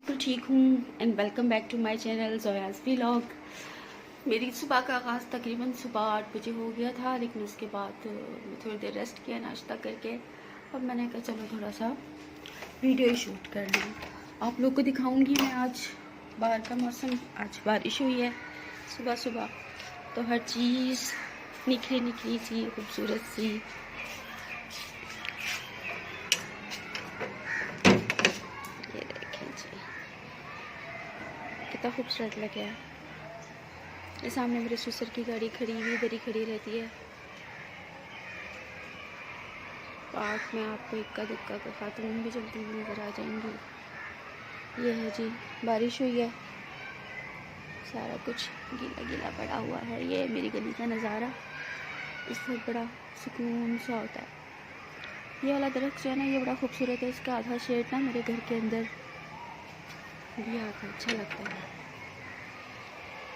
तो ठीक हूँ and welcome back to my channel Zoya's vlog. मेरी सुबह का आगाज़ तकरीबन सुबह 8 बजे हो गया था, लेकिन उसके बाद मैं थोड़ी देर रेस्ट किया नाश्ता करके और मैंने कहा चलो थोड़ा सा वीडियो शूट कर लूँ। आप लोग को दिखाऊंगी मैं आज बाहर का मौसम। आज बारिश हुई है सुबह सुबह, तो हर चीज़ निखरी निखरी सी खूबसूरत सी। ये देखें जी, कितना खूबसूरत लग रहा है। ये सामने मेरे ससुर की गाड़ी खड़ी हुई इधर ही खड़ी रहती है। पार्क में आपको इक्का दुक्का का खातून भी चलती हुई नज़र आ जाएंगी। ये है जी, बारिश हुई है, सारा कुछ गीला गीला पड़ा हुआ है। ये मेरी गली का नज़ारा, इससे बड़ा सुकून सा होता है। ये वाला दरख्त जो है ना, ये बड़ा खूबसूरत है। इसका आधा शेड ना मेरे घर के अंदर भी आता है, अच्छा लगता है।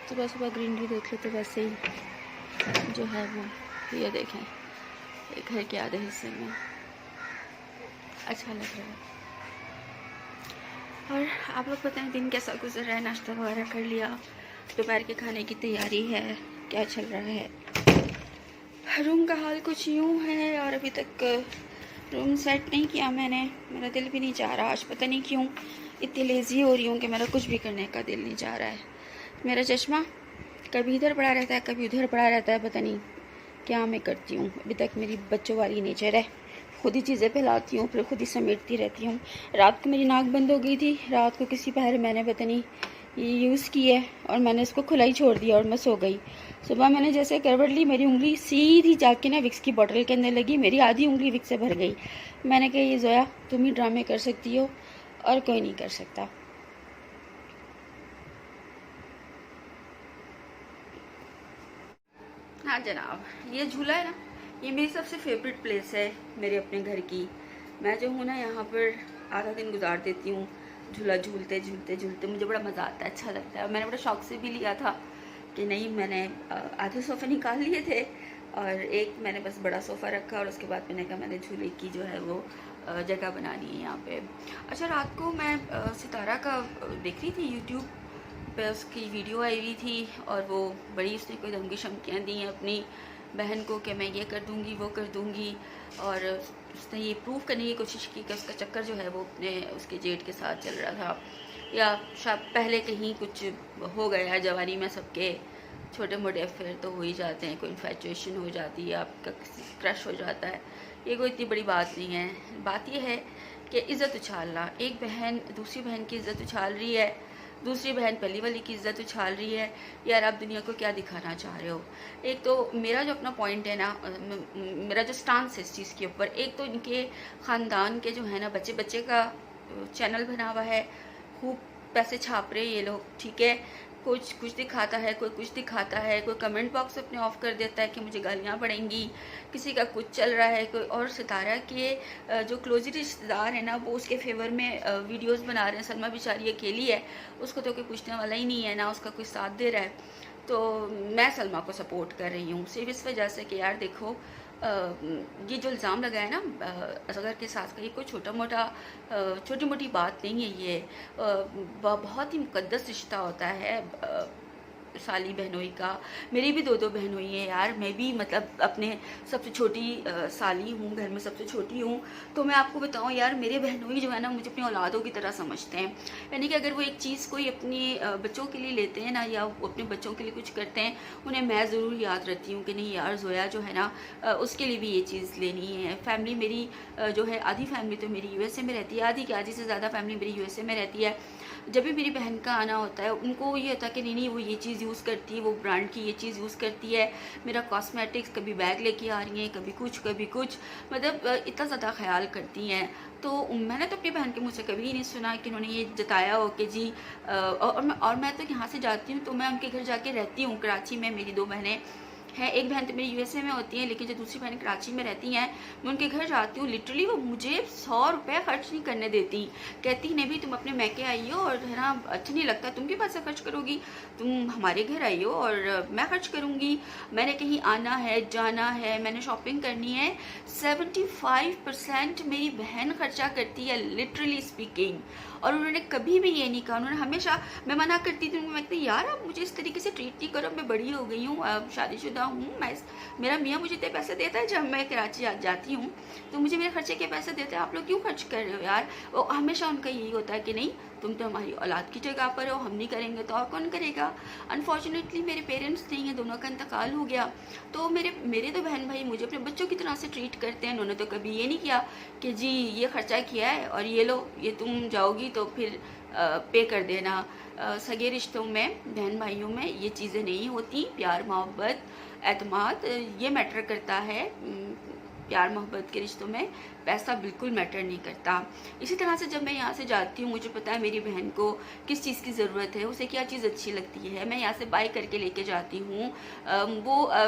सुबह सुबह ग्रीनरी देख लो तो वैसे ही जो है वो, ये देखें, घर के आधे हिस्से में अच्छा लग रहा है। और आप लोग बताएं दिन कैसा गुजर रहा है? नाश्ता वगैरह कर लिया? दोपहर के खाने की तैयारी है? क्या चल रहा है? रूम का हाल कुछ यूँ है और अभी तक रूम सेट नहीं किया मैंने। मेरा दिल भी नहीं चाह रहा, आज पता नहीं क्यों इतनी लेज़ी हो रही हूँ कि मेरा कुछ भी करने का दिल नहीं चाह रहा है। मेरा चश्मा कभी इधर पड़ा रहता है, कभी उधर पड़ा रहता है, पता नहीं क्या मैं करती हूँ। अभी तक मेरी बच्चों वाली नेचर है, खुद ही चीज़ें फैलाती हूँ, फिर खुद ही समेटती रहती हूँ। रात को मेरी नाक बंद हो गई थी, रात को किसी पहर मैंने पता नहीं ये यूज़ की है और मैंने इसको खुला ही छोड़ दिया और मैं सो गई। सुबह मैंने जैसे करवट ली, मेरी उंगली सीधी जाके ना विक्स की बोतल के अंदर लगी, मेरी आधी उंगली विक्स से भर गई। मैंने कहा ये ज़ोया तुम ही ड्रामे कर सकती हो और कोई नहीं कर सकता। हाँ जनाब, ये झूला है ना, ये मेरी सबसे फेवरेट प्लेस है मेरे अपने घर की। मैं जो हूँ ना यहाँ पर आधा दिन गुजार देती हूँ झूला झूलते झूलते झूलते। मुझे बड़ा मज़ा आता है, अच्छा लगता है। मैंने बड़ा शौक से भी लिया था कि नहीं, मैंने आधे सोफ़े निकाल लिए थे और एक मैंने बस बड़ा सोफ़ा रखा और उसके बाद मैंने कहा मैंने झूले की जो है वो जगह बनानी है यहाँ पे। अच्छा, रात को मैं सितारा का देख रही थी यूट्यूब पे, उसकी वीडियो आई हुई थी और वो बड़ी उसने कोई धमकी शमकियाँ दी हैं अपनी बहन को कि मैं ये कर दूँगी वो कर दूँगी, और उसने ये प्रूव करने की कोशिश की कि उसका चक्कर जो है वो अपने उसके जेठ के साथ चल रहा था, या शायद पहले कहीं कुछ हो गया। जवानी में सबके छोटे मोटे अफेयर तो हो ही जाते हैं, कोई इन्फेचुएशन हो जाती है, आपका क्रश हो जाता है, ये कोई इतनी बड़ी बात नहीं है। बात यह है कि इज़्ज़त उछालना, एक बहन दूसरी बहन की इज़्ज़त उछाल रही है, दूसरी बहन पहली वाली की इज़्ज़त उछाल रही है। यार आप दुनिया को क्या दिखाना चाह रहे हो? एक तो मेरा जो अपना पॉइंट है ना, मेरा जो स्टांस है इस चीज़ के ऊपर, एक तो इनके ख़ानदान के जो है ना बच्चे बच्चे का चैनल बना हुआ है, खूब पैसे छाप रहे ये लोग, ठीक है। कुछ कुछ दिखाता है, कोई कुछ दिखाता है, कोई कमेंट बॉक्स अपने ऑफ कर देता है कि मुझे गालियाँ पड़ेंगी, किसी का कुछ चल रहा है, कोई और सितारा के जो क्लोज रिश्तेदार है ना वो उसके फेवर में वीडियोस बना रहे हैं। सलमा बेचारी अकेली है, उसको तो कोई पूछने वाला ही नहीं है ना, उसका कोई साथ दे रहा है। तो मैं सलमा को सपोर्ट कर रही हूँ सिर्फ इस वजह से कि यार देखो, ये जो इल्ज़ाम लगाया ना असगर के साथ का, ये कोई छोटा मोटा छोटी मोटी बात नहीं है। ये बहुत ही मुकद्दस रिश्ता होता है साली बहनोई का। मेरी भी दो बहन हुई हैं यार, मैं भी मतलब अपने सबसे छोटी साली हूँ, घर में सबसे छोटी हूँ। तो मैं आपको बताऊँ यार, मेरे बहनोई जो है ना मुझे अपनी औलादों की तरह समझते हैं। यानी कि अगर वो एक चीज़ कोई अपनी बच्चों के लिए लेते हैं ना, या वो अपने बच्चों के लिए कुछ करते हैं, उन्हें मैं ज़रूर याद रखती हूँ कि नहीं यार ज़ोया जो है ना उसके लिए भी ये चीज़ लेनी है। फैमिली मेरी जो है, आधी फैमिली तो मेरी यूएसए में रहती है, आधी की आधी से ज़्यादा फैमिली मेरी यूएसए में रहती है। जब भी मेरी बहन का आना होता है, उनको ये होता है कि नहीं नहीं वो ये चीज़ यूज़ करती है, वो ब्रांड की ये चीज़ यूज़ करती है। मेरा कॉस्मेटिक्स कभी बैग लेके आ रही हैं, कभी कुछ, मतलब इतना ज़्यादा ख्याल करती हैं। तो मैंने तो अपनी बहन के मुँह से कभी नहीं सुना कि उन्होंने ये जताया हो कि जी और मैं तो यहाँ से जाती हूँ तो मैं उनके घर जाके रहती हूँ कराची में। मेरी दो बहनें है। एक बहन तो मेरी यूएसए में होती है, लेकिन जो दूसरी बहन कराची में रहती हैं, मैं उनके घर जाती हूँ, लिटरली वो मुझे 100 रुपये खर्च नहीं करने देती। कहती नहीं भी तुम अपने मैके आई हो और है ना अच्छा नहीं लगता, तुम क्यों पैसा खर्च करोगी, तुम हमारे घर आई हो और मैं खर्च करूँगी। मैंने कहीं आना है, जाना है, मैंने शॉपिंग करनी है, 75% मेरी बहन खर्चा करती है, लिटरली स्पीकिंग। और उन्होंने कभी भी ये नहीं कहा, उन्होंने हमेशा, मैं मना करती थी, मैं कहती यार आप मुझे इस तरीके से ट्रीट नहीं करो, मैं बड़ी हो गई हूँ, अब शादीशुदा हूँ, मैं मेरा मियाँ मुझे इतने पैसे देता है जब मैं कराची जाती हूँ, तो मुझे मेरे खर्चे के पैसे देते हैं, आप लोग क्यों खर्च कर रहे हो यार। वो हमेशा उनका यही होता है कि नहीं तुम तो हमारी औलाद की जगह पर हो, हम नहीं करेंगे तो और कौन करेगा। अनफॉर्चुनेटली मेरे पेरेंट्स नहीं हैं, दोनों का इंतकाल हो गया, तो मेरे तो बहन भाई मुझे अपने बच्चों की तरह से ट्रीट करते हैं। उन्होंने तो कभी ये नहीं किया कि जी ये खर्चा किया है और ये लो, ये तुम जाओगी तो फिर पे कर देना। सगे रिश्तों में, बहन भाइयों में ये चीज़ें नहीं होती। प्यार मोहब्बत एतमाद ये मैटर करता है। प्यार मोहब्बत के रिश्तों में पैसा बिल्कुल मैटर नहीं करता। इसी तरह से जब मैं यहाँ से जाती हूँ, मुझे पता है मेरी बहन को किस चीज़ की ज़रूरत है, उसे क्या चीज़ अच्छी लगती है, मैं यहाँ से बाय करके लेके जाती हूँ।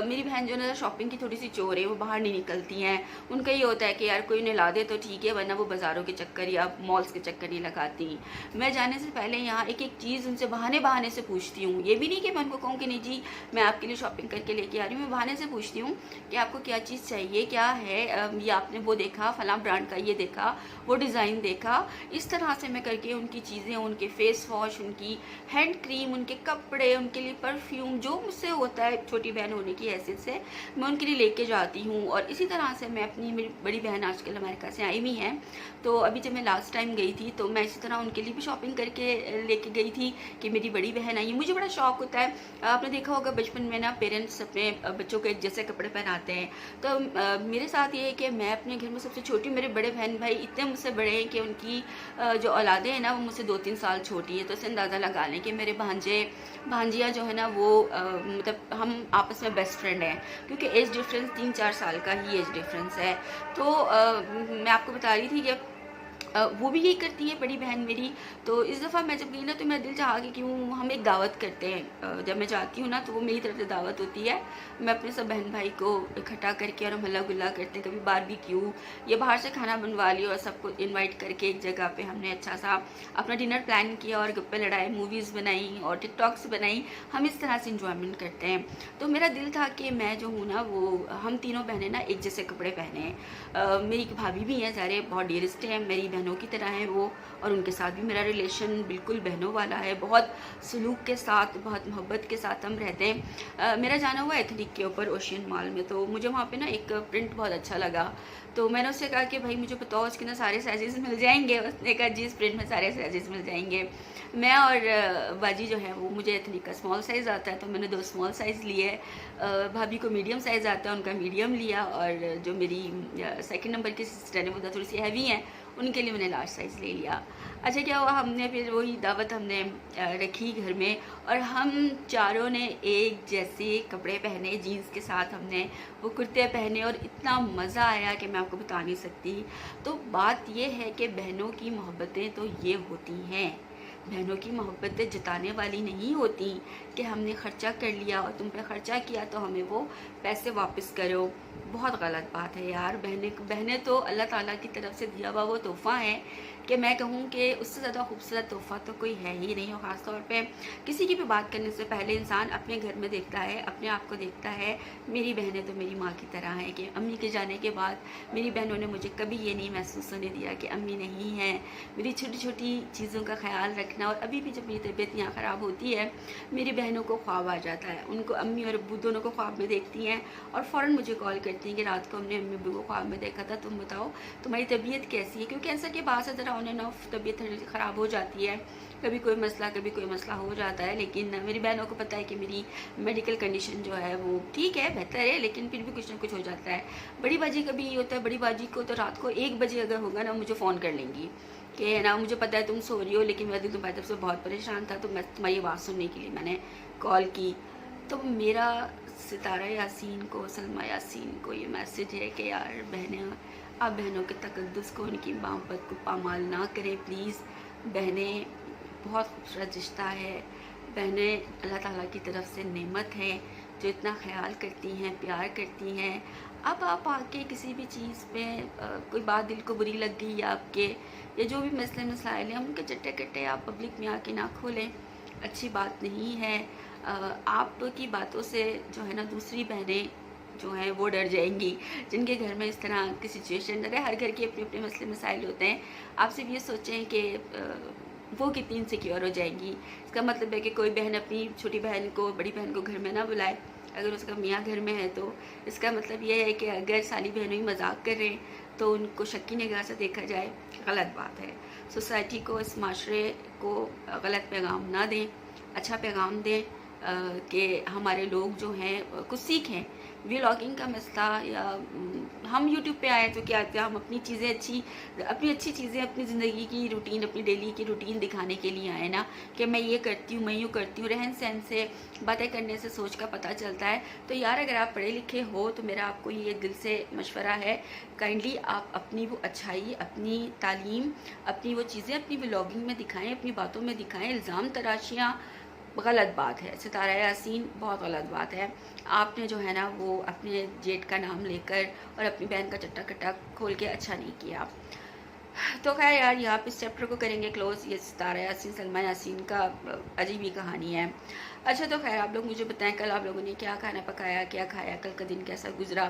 मेरी बहन जो है शॉपिंग की थोड़ी सी चोर है, वो बाहर नहीं निकलती हैं। उनका ये होता है कि यार कोई उन्हें ला दे तो ठीक है, वरना वो बाज़ारों के चक्कर या मॉल्स के चक्कर नहीं लगाती। मैं जाने से पहले यहाँ एक एक चीज़ उनसे बहाने से पूछती हूँ। ये भी नहीं कि मैं उनको कहूँ कि नहीं जी मैं आपके लिए शॉपिंग करके लेके आ रही हूँ, मैं बहाने से पूछती हूँ कि आपको क्या चीज़ चाहिए, क्या है, ये आपने वो देखा, फलां ब्रांड का ये देखा, वो डिज़ाइन देखा। इस तरह से मैं करके उनकी चीज़ें, उनके फेस वॉश, उनकी हैंड क्रीम, उनके कपड़े, उनके लिए परफ्यूम, जो मुझसे होता है छोटी बहन होने की हैसियत से, मैं उनके लिए लेके जाती हूँ। और इसी तरह से मैं अपनी, मेरी बड़ी बहन आजकल अमेरिका से आई हुई हैं, तो अभी जब मैं लास्ट टाइम गई थी तो मैं इसी तरह उनके लिए भी शॉपिंग करके लेके गई थी कि मेरी बड़ी बहन आई है। मुझे बड़ा शौक होता है, आपने देखा होगा बचपन में ना पेरेंट्स अपने बच्चों को एक जैसे कपड़े पहनाते हैं, तो मेरे साथ ये है कि मैं अपने घर में सबसे छोटी, मेरे बड़े बहन भाई इतने मुझसे बड़े हैं कि उनकी जो औलादें हैं ना वो मुझसे 2-3 साल छोटी है, तो इससे अंदाज़ा लगा लें कि मेरे भांजियाँ जो है ना वो मतलब हम आपस में बेस्ट फ्रेंड हैं, क्योंकि एज डिफरेंस 3-4 साल का ही एज डिफरेंस है। तो मैं आपको बता रही थी कि वो भी यही करती है बड़ी बहन मेरी। तो इस दफ़ा मैं जब गई ना तो मेरा दिल चाहा कि क्यों हम एक दावत करते हैं। जब मैं जाती हूँ ना तो वो मेरी तरफ से दावत होती है, मैं अपने सब बहन भाई को इकट्ठा करके और हम हल्ला गुल्ला करते हैं, कभी बारबेक्यू या बाहर से खाना बनवा लिया और सबको इनवाइट करके एक जगह पे हमने अच्छा सा अपना डिनर प्लान किया और गप्पे लड़ाए, मूवीज़ बनाई और टिकटॉक्स बनाई। हम इस तरह से इंजॉयमेंट करते हैं। तो मेरा दिल था कि मैं जो हूँ ना वो हम तीनों बहनें ना एक जैसे कपड़े पहने। मेरी भाभी भी हैं, सारे बहुत डियरेस्ट हैं, मेरी बहनों की तरह हैं वो, और उनके साथ भी मेरा रिलेशन बिल्कुल बहनों वाला है। बहुत सलूक के साथ, बहुत मोहब्बत के साथ हम रहते हैं। मेरा जाना हुआ एथनिक के ऊपर ओशियन मॉल में, तो मुझे वहाँ पे ना एक प्रिंट बहुत अच्छा लगा, तो मैंने उससे कहा कि भाई मुझे बताओ उसके ना सारे साइजेस मिल जाएंगे। उसने कहा जी इस प्रिंट में सारे साइजेस मिल जाएंगे। मैं और बाजी जो है वो, मुझे एथनिक का स्मॉल साइज़ आता है तो मैंने 2 स्मॉल साइज़ लिए। भाभी को मीडियम साइज़ आता है, उनका मीडियम लिया, और जो मेरी सेकंड नंबर की सिस्टर है वो थोड़ी सी हैवी हैं, उनके लिए मैंने लार्ज साइज़ ले लिया। अच्छा क्या हुआ, हमने फिर वही दावत हमने रखी घर में, और हम चारों ने एक जैसे कपड़े पहने, जीन्स के साथ हमने वो कुर्ते पहने, और इतना मज़ा आया कि मैं आपको बता नहीं सकती। तो बात ये है कि बहनों की मोहब्बतें तो ये होती हैं, बहनों की मोहब्बतें जताने वाली नहीं होती कि हमने ख़र्चा कर लिया और तुम पे ख़र्चा किया तो हमें वो पैसे वापस करो। बहुत गलत बात है यार। बहनें तो अल्लाह ताला की तरफ से दिया हुआ वो तोहफ़ा है कि मैं कहूँ कि उससे ज़्यादा खूबसूरत तोहफ़ा तो कोई है ही नहीं। और ख़ास तौर पे किसी की भी बात करने से पहले इंसान अपने घर में देखता है, अपने आप को देखता है। मेरी बहनें तो मेरी माँ की तरह हैं कि अम्मी के जाने के बाद मेरी बहनों ने मुझे कभी ये नहीं महसूस होने दिया कि अम्मी नहीं है। मेरी छोटी छोटी चीज़ों का ख्याल रखना, और अभी भी जब मेरी तबीयत यहाँ ख़राब होती है मेरी बहनों को ख्वाब आ जाता है, उनको अम्मी और अब्बू दोनों को ख्वाब में देखती हैं और फ़ौरन मुझे कॉल करती हैं कि रात को हमने अम्मी अब्बू को ख्वाब में देखा था, तुम बताओ तुम्हारी तबीयत कैसी है। क्योंकि कैंसर के बाद से ज़रा ऑन एंड ऑफ तबीयत ख़राब हो जाती है, कभी कोई मसला हो जाता है। लेकिन मेरी बहनों को पता है कि मेरी मेडिकल कंडीशन जो है वो ठीक है, बेहतर है, लेकिन फिर भी कुछ ना कुछ हो जाता है। बड़ी बाजी का भी ये होता है, बड़ी बाजी को तो रात को 1 बजे अगर होगा ना मुझे फ़ोन कर लेंगी कि है ना मुझे पता है तुम सो रही हो, लेकिन मेरा दिल तुम्हारी तरफ से बहुत परेशान था तो मैं तुम्हारी आवाज़ सुनने के लिए मैंने कॉल की। तो मेरा सितारा यासीन को, सलमा यासीन को ये मैसेज है कि यार बहनें, आप बहनों के तकद्दुस को, उनकी मोहब्बत को पामाल ना करें प्लीज़। बहनें बहुत खूबसूरत रिश्ता है, बहनें अल्लाह ताला की तरफ से नेमत हैं। जो इतना ख्याल करती हैं, प्यार करती हैं। अब आप आके किसी भी चीज़ में कोई बात दिल को बुरी लग गई या आपके, या जो भी मसले मसाइल हैं उनके चट्टे कट्टे आप पब्लिक में आके ना खोलें, अच्छी बात नहीं है। आपकी बातों से जो है ना दूसरी बहनें जो हैं वो डर जाएंगी, जिनके घर में इस तरह की सिचुएशन है। हर घर के अपने अपने मसले मसाइल होते हैं। आप सिर्फ ये सोचें कि वो कितनी इनसिक्योर हो जाएंगी। इसका मतलब है कि कोई बहन अपनी छोटी बहन को, बड़ी बहन को घर में ना बुलाए अगर उसका मियाँ घर में है, तो इसका मतलब ये है कि अगर साली बहनों ही मजाक कर रहे हैं तो उनको शक की निगाह से देखा जाए, गलत बात है। सोसाइटी को, इस माशरे को गलत पैगाम ना दें, अच्छा पैगाम दें कि हमारे लोग जो हैं कुछ सीखें। व्लॉगिंग का मसला, या हम यूट्यूब पे आए तो क्या होता है, हम अपनी चीज़ें अपनी अच्छी चीज़ें, अपनी ज़िंदगी की रूटीन, अपनी डेली की रूटीन दिखाने के लिए आए ना, कि मैं ये करती हूँ, मैं यूँ करती हूँ। रहन सहन से, बातें करने से सोच का पता चलता है। तो यार अगर आप पढ़े लिखे हो तो मेरा आपको ये दिल से मशवरा है, काइंडली आप अपनी वो अच्छाई, अपनी तालीम, अपनी वो चीज़ें अपनी व्लॉगिंग में दिखाएं, अपनी बातों में दिखाएं। इल्ज़ाम तराशियाँ गलत बात है, सितारा यासीन बहुत गलत बात है। आपने जो है ना वो अपने जेठ का नाम लेकर और अपनी बहन का चट्टा कट्टा खोल के अच्छा नहीं किया। तो खैर यार, यहाँ पे इस चैप्टर को करेंगे क्लोज। ये सितारा यासीन, सलमा यासीन का अजीब ही कहानी है। अच्छा, तो खैर आप लोग मुझे बताएं कल आप लोगों ने क्या खाना पकाया, क्या खाया, कल का दिन कैसा गुजरा।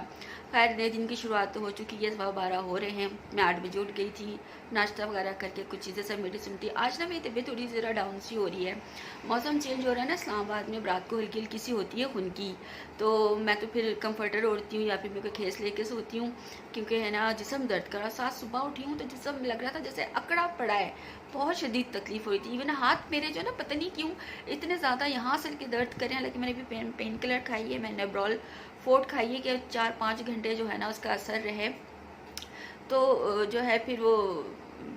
खैर नए दिन की शुरुआत तो हो चुकी है, 12:15 हो रहे हैं। मैं 8 बजे उठ गई थी, नाश्ता वगैरह करके कुछ चीज़ें सब मेरी सुनती। आज ना मेरी तबीयत थोड़ी ज़रा डाउन सी हो रही है, मौसम चेंज हो रहा है ना इस्लामाबाद में, रात को हल्की हल्की सी होती है खून की। तो मैं तो फिर कंफर्टर ओढ़ती हूँ या फिर मेरे को खेस लेके सोती हूँ, क्योंकि है ना जिसम दर्द कर रहा। साथ सुबह उठी हूँ तो जिसम लग रहा था जैसे अकड़ा पड़ा है, बहुत शदीद तकलीफ हुई थी। इवन हाथ मेरे जो ना पता नहीं क्यों इतने ज़्यादा यहाँ से के दर्द कर रहे हैं। हालांकि मैंने भी पेन किलर खाई है, मैंने नेब्रॉल फोर्ट खाई है कि 4-5 घंटे जो है ना उसका असर रहे। तो जो है फिर वो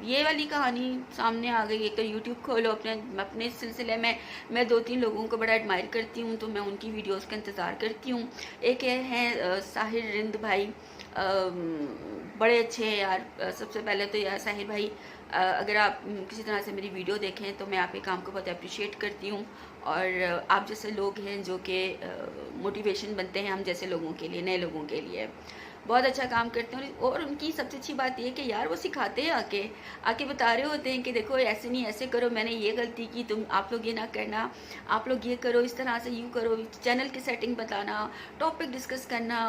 ये वाली कहानी सामने आ गई। एक तो यूट्यूब खोलो, अपने इस सिलसिले में मैं 2-3 लोगों को बड़ा एडमायर करती हूँ, तो मैं उनकी वीडियोस का इंतज़ार करती हूँ। एक है साहिर रिंद भाई, बड़े अच्छे हैं यार। सबसे पहले तो यार साहिर भाई, अगर आप किसी तरह से मेरी वीडियो देखें तो मैं आपके काम को बहुत अप्रिशिएट करती हूँ। और आप जैसे लोग हैं जो कि मोटिवेशन बनते हैं हम जैसे लोगों के लिए, नए लोगों के लिए, बहुत अच्छा काम करते हैं। और उनकी सबसे अच्छी बात ये कि यार वो सिखाते हैं, आके बता रहे होते हैं कि देखो ऐसे नहीं, ऐसे करो, मैंने ये गलती की, आप लोग ये ना करना, आप लोग ये करो, इस तरह से यूँ करो, चैनल की सेटिंग बताना, टॉपिक डिस्कस करना।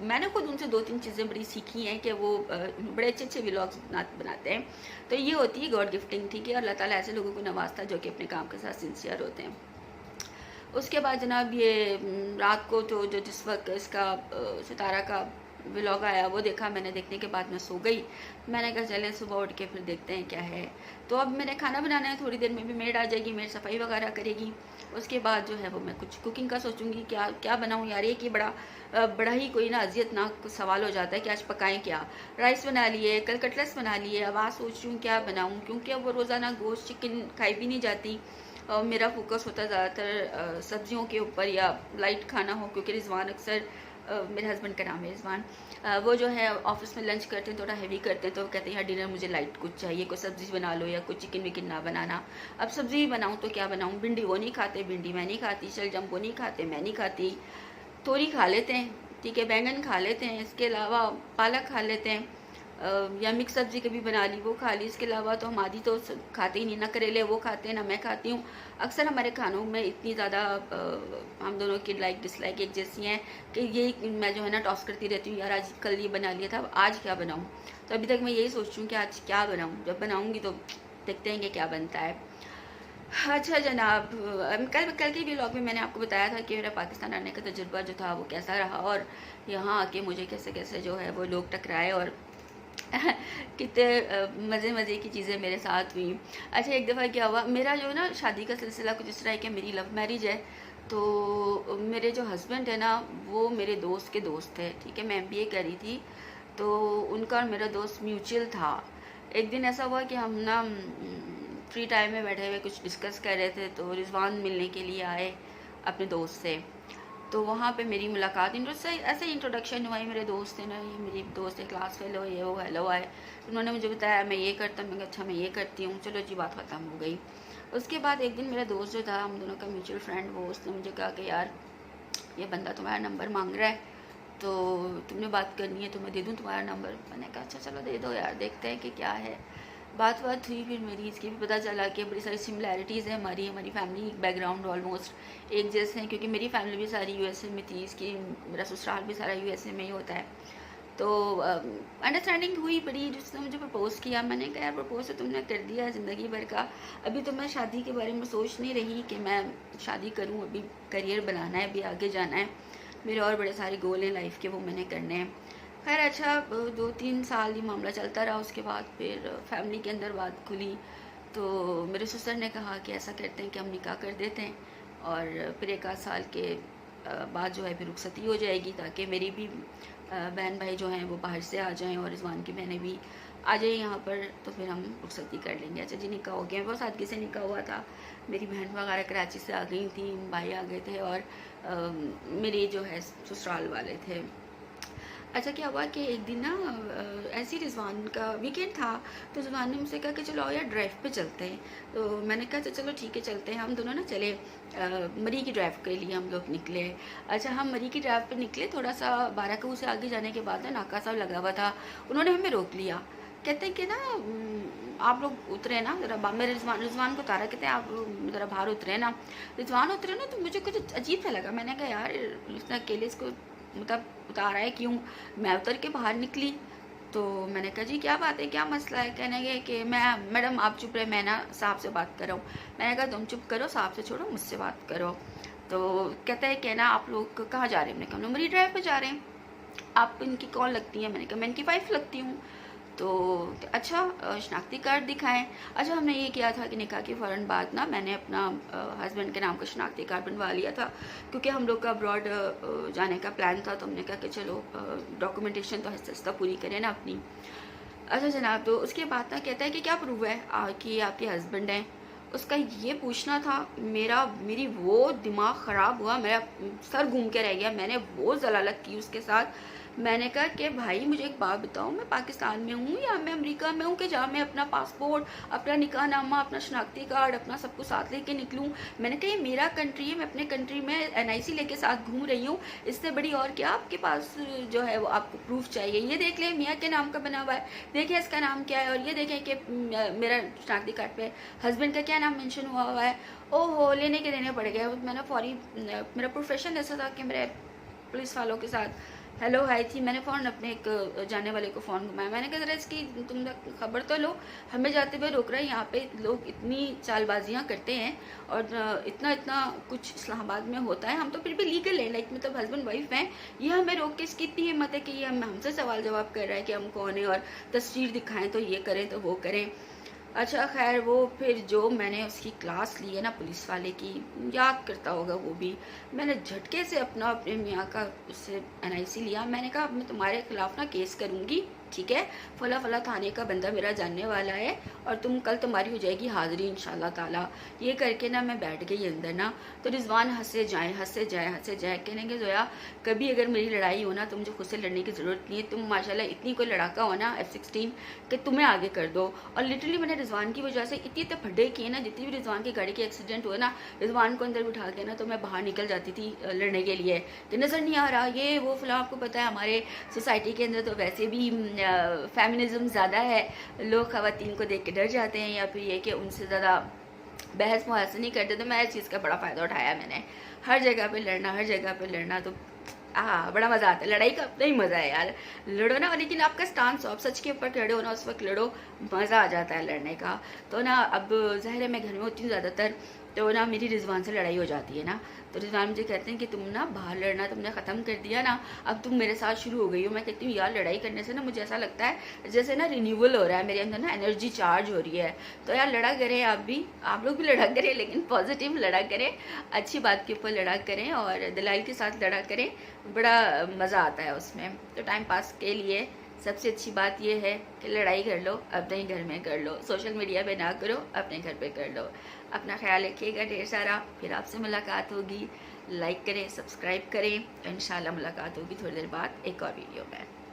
मैंने खुद उनसे 2-3 चीज़ें बड़ी सीखी हैं कि वो बड़े अच्छे अच्छे व्लॉग्स बनाते हैं। तो ये होती है गॉड गिफ्टिंग, ठीक है। अल्लाह ताला ऐसे लोगों को नवाजता है जो कि अपने काम के साथ सिंसियर होते हैं। उसके बाद जनाब ये रात को तो जो जिस वक्त इसका सितारा का व्लॉग आया वो देखा मैंने। देखने के बाद मैं सो गई। मैंने कहा चलें सुबह उठ के फिर देखते हैं क्या है। तो अब मैंने खाना बनाना है, थोड़ी देर में भी मेड आ जाएगी, मेरी सफाई वगैरह करेगी। उसके बाद जो है वो मैं कुछ कुकिंग का सोचूंगी, क्या क्या बनाऊँ यार। ये कि बड़ा ही कोई ना अजियतनाक सवाल हो जाता है कि आज पकाएं क्या। राइस बना लिए, कल कटलेट्स बना लिए, अब आज सोच रही हूँ क्या बनाऊँ, क्योंकि अब वो रोज़ाना गोश्त चिकन खाई भी नहीं जाती। मेरा फोकस होता है ज़्यादातर सब्जियों के ऊपर या लाइट खाना हो, क्योंकि रिजवान अक्सर मेरे हस्बैंड का नाम है रिजवान, वो जो है ऑफिस में लंच करते हैं थोड़ा हैवी करते हैं, तो कहते हैं यार डिनर मुझे लाइट कुछ चाहिए, कोई सब्ज़ी बना लो या कुछ चिकन विकन ना बनाना। अब सब्ज़ी ही बनाऊँ तो क्या बनाऊँ, भिंडी वो नहीं खाते, भिंडी मैं नहीं खाती, शलजम वो नहीं खाते, मैं नहीं खाती, तोरी खा लेते हैं, ठीक है, बैंगन खा लेते हैं, इसके अलावा पालक खा लेते हैं, या मिक्स सब्ज़ी कभी बना ली वो खा ली। इसके अलावा तो हम आदि तो खाते ही नहीं, ना करेले वो खाते हैं ना मैं खाती हूँ। अक्सर हमारे खानों में इतनी ज़्यादा हम दोनों की लाइक डिसलाइक एक जैसी हैं कि ये मैं जो है ना टॉस करती रहती हूँ, यार आज कल ये बना लिया था, अब आज क्या बनाऊँ। तो अभी तक मैं यही सोच रही हूँ कि आज क्या बनाऊँ, जब बनाऊँगी तो देखते हैं कि क्या बनता है। अच्छा जनाब, कल के व्लॉग में मैंने आपको बताया था कि मेरा पाकिस्तान आने का तजुर्बा जो था वो कैसा रहा, और यहाँ आके मुझे कैसे कैसे जो है वो लोग टकराए और कितने मज़े की चीज़ें मेरे साथ हुई। अच्छा, एक दफ़ा क्या हुआ, मेरा जो ना शादी का सिलसिला कुछ इस तरह है कि मेरी लव मैरिज है। तो मेरे जो हस्बैंड है ना वो मेरे दोस्त के दोस्त थे, ठीक है। मैं MBA कर रही थी, तो उनका और मेरा दोस्त म्यूचुअल था। एक दिन ऐसा हुआ कि हम ना फ्री टाइम में बैठे हुए कुछ डिस्कस कर रहे थे, तो रिजवान मिलने के लिए आए अपने दोस्त से। तो वहाँ पे मेरी मुलाकात, इनसे ऐसे इंट्रोडक्शन हुआ, मेरे दोस्त है ना, ये मेरी दोस्त है, क्लास फेलो, ये वो हेलो आए। उन्होंने मुझे बताया मैं ये करता हूँ, मैं अच्छा मैं ये करती हूँ, चलो जी बात ख़त्म हो गई। उसके बाद एक दिन मेरा दोस्त जो था, हम दोनों का म्यूचुअल फ्रेंड, वो उसने मुझे कहा कि यार ये बंदा तुम्हारा नंबर मांग रहा है, तो तुमने बात करनी है तो मैं दे दूँ तुम्हारा नंबर। मैंने कहा अच्छा चलो दे दो यार, देखते हैं कि क्या है। बात हुई, फिर मेरी इसकी भी पता चला कि बड़ी सारी सिमिलैरिटीज़ हैं हमारी फैमिली बैकग्राउंड ऑलमोस्ट एक जैसे हैं, क्योंकि मेरी फैमिली भी सारी यूएसए में थी, इसकी मेरा ससुराल भी सारा यूएसए में ही होता है। तो अंडरस्टैंडिंग हुई बड़ी, जिसने मुझे प्रपोज़ किया। मैंने कहा यार प्रपोज़ तो तुमने कर दिया ज़िंदगी भर का, अभी तो मैं शादी के बारे में सोच नहीं रही कि मैं शादी करूं, अभी करियर बनाना है, अभी आगे जाना है, मेरे और बड़े सारे गोल हैं लाइफ के, वो मैंने करने हैं। खैर अच्छा 2-3 साल ये मामला चलता रहा। उसके बाद फिर फैमिली के अंदर बात खुली, तो मेरे ससुर ने कहा कि ऐसा करते हैं कि हम निकाह कर देते हैं और फिर 1 आध साल के बाद जो है फिर रुखसती हो जाएगी, ताकि मेरी भी बहन भाई जो हैं वो बाहर से आ जाएं और रिजवान की बहनें भी आ जाएं यहाँ पर, तो फिर हम रुखसती कर लेंगे। अच्छा जी निकाह हो गया, बहुत सादगी से निकाह हुआ था। मेरी बहन वगैरह कराची से आ गई थी, भाई आ गए थे और मेरे जो है ससुराल वाले थे। अच्छा क्या हुआ कि एक दिन ना ऐसी रिजवान का वीकेंड था, तो रिजवान ने मुझसे कहा कि चलो यार ड्राइव पे चलते हैं। तो मैंने कहा चलो ठीक है चलते हैं। हम दोनों ना चले मरी की ड्राइव के लिए हम लोग निकले। अच्छा हम मरी की ड्राइव पे निकले, थोड़ा सा बाराकू से आगे जाने के बाद ना नाका साहब लगा हुआ था, उन्होंने हमें रोक लिया। कहते हैं कि ना आप लोग उतरे ना ज़रा, मेरे रिजवान को उतारा, कहते हैं आप ज़रा बाहर उतरे ना। रिजवान उतरे ना तो मुझे कुछ अजीब सा लगा। मैंने कहा यार उसने अकेले इसको मतलब उतारा है क्यों। मैं उतर के बाहर निकली, तो मैंने कहा जी क्या बात है, क्या मसला है। कहने गए कि मैडम आप चुप रहे, मैं ना साहब से बात कर रहा हूँ। मैंने कहा तुम चुप करो, साहब से छोड़ो, मुझसे बात करो। तो कहता है कि ना आप लोग कहाँ जा रहे हैं। मैंने कहा मरी ड्राइव पे जा रहे हैं। आप इनकी कौन लगती हैं। मैंने कहा मैं इनकी वाइफ लगती हूँ। तो अच्छा शनाख्ती कार्ड दिखाएं। अच्छा हमने ये किया था कि निकाह के फ़ौरन बाद ना मैंने अपना हस्बैंड के नाम का शनाख्ती कार्ड बनवा लिया था, क्योंकि हम लोग का अब्रॉड जाने का प्लान था। तो हमने कहा कि चलो डॉक्यूमेंटेशन तो आहिस्ता आहिस्ता पूरी करें ना अपनी। अच्छा जनाब, तो उसके बाद ना कहता है कि क्या प्रूफ है कि आपके हस्बैंड हैं। उसका ये पूछना था, मेरी वो दिमाग ख़राब हुआ, मेरा सर घूम के रह गया। मैंने वो जलालत की उसके साथ। मैंने कहा कि भाई मुझे एक बात बताओ, मैं पाकिस्तान में हूँ या मैं अमेरिका में हूँ कि जहाँ मैं अपना पासपोर्ट, अपना निकाहनामा, अपना शनाख्ती कार्ड, अपना सब कुछ साथ लेके निकलूँ। मैंने कहा ये मेरा कंट्री है, मैं अपने कंट्री में NIC लेके साथ घूम रही हूँ, इससे बड़ी और क्या आपके पास जो है वो आपको प्रूफ चाहिए। ये देख ले मियाँ के नाम का बना हुआ है, देखिए इसका नाम क्या है, और ये देखें कि मेरा शनाख्ती कार्ड पे हस्बैंड का क्या नाम मेंशन हुआ है। ओहो लेने के देने पड़ गए। मैंने फौरी, मेरा प्रोफेशन ऐसा था कि मेरे पुलिस वालों के साथ हेलो हाई थी। मैंने फ़ौरन अपने एक जाने वाले को फ़ोन घुमाया। मैंने कहा ज़रा इसकी तुम खबर तो लो, हमें जाते हुए रोक रहा है। यहाँ पे लोग इतनी चालबाजियाँ करते हैं और इतना इतना कुछ इस्लामाबाद में होता है, हम तो फिर भी लीगल है, लाइक मतलब हस्बैंड वाइफ हैं, ये हमें रोक के इसकी इतनी हिम्मत है कि ये हमसे सवाल जवाब कर रहा है कि हम कौन है और तस्वीर दिखाएं तो ये करें तो वो करें। अच्छा खैर वो फिर जो मैंने उसकी क्लास ली है ना पुलिस वाले की, याद करता होगा वो भी, मैंने झटके से अपने मियाँ का उससे NIC लिया। मैंने कहा मैं तुम्हारे खिलाफ ना केस करूँगी, ठीक है, फला फला थाने का बंदा मेरा जानने वाला है और तुम कल तुम्हारी हो जाएगी हाजिरी इंशाल्लाह ताला। ये करके ना मैं बैठ गई अंदर ना। तो रिजवान हंसे जाए कहने के जोया कभी अगर मेरी लड़ाई हो ना तो मुझे खुद से लड़ने की ज़रूरत नहीं है, तुम माशाल्लाह इतनी कोई लड़ाका हो ना F-16 कि तुम्हें आगे कर दो। और लिटरली मैंने रिजवान की वजह से इतने फड्डे किए ना, जितनी भी रिजवान की गाड़ी के एक्सीडेंट हुए ना, रिजवान को अंदर बिठा के ना तो मैं बाहर निकल जाती थी लड़ने के लिए कि नज़र नहीं आ रहा ये वो फला। आपको पता है हमारे सोसाइटी के अंदर तो वैसे भी फेमिनिज्म ज़्यादा है, लोग ख़वातीन को देख के डर जाते हैं या फिर ये कि उनसे ज़्यादा बहस मुहासा नहीं करते। तो मैं इस चीज़ का बड़ा फ़ायदा उठाया मैंने, हर जगह पे लड़ना। तो बड़ा मज़ा आता है, लड़ाई का अपना ही मज़ा है यार, लड़ो ना, लेकिन आपका स्टांस हो, आप सच के ऊपर खड़े हो ना उस वक्त लड़ो, मज़ा आ जाता है लड़ने का। तो ना अब ज़ाहिर है मैं घर में होती हूँ ज़्यादातर, तो ना मेरी रिजवान से लड़ाई हो जाती है ना, तो रिजवान मुझे कहते हैं कि तुम ना बाहर लड़ना तुमने ख़त्म कर दिया ना, अब तुम मेरे साथ शुरू हो गई हो। मैं कहती हूँ यार लड़ाई करने से ना मुझे ऐसा लगता है जैसे ना रिन्यूअल हो रहा है मेरे अंदर, ना एनर्जी चार्ज हो रही है। तो यार लड़ा करें, आप लोग भी लड़ा करें, लेकिन पॉजिटिव लड़ा करें, अच्छी बात के ऊपर लड़ा करें और दलाइल के साथ लड़ा करें, बड़ा मज़ा आता है उसमें। तो टाइम पास के लिए सबसे अच्छी बात यह है कि लड़ाई कर लो अपने ही घर में कर लो, सोशल मीडिया पे ना करो, अपने घर पे कर लो। अपना ख्याल रखिएगा ढेर सारा, फिर आपसे मुलाकात होगी। लाइक करें, सब्सक्राइब करें, इंशाल्लाह मुलाकात होगी थोड़ी देर बाद एक और वीडियो में।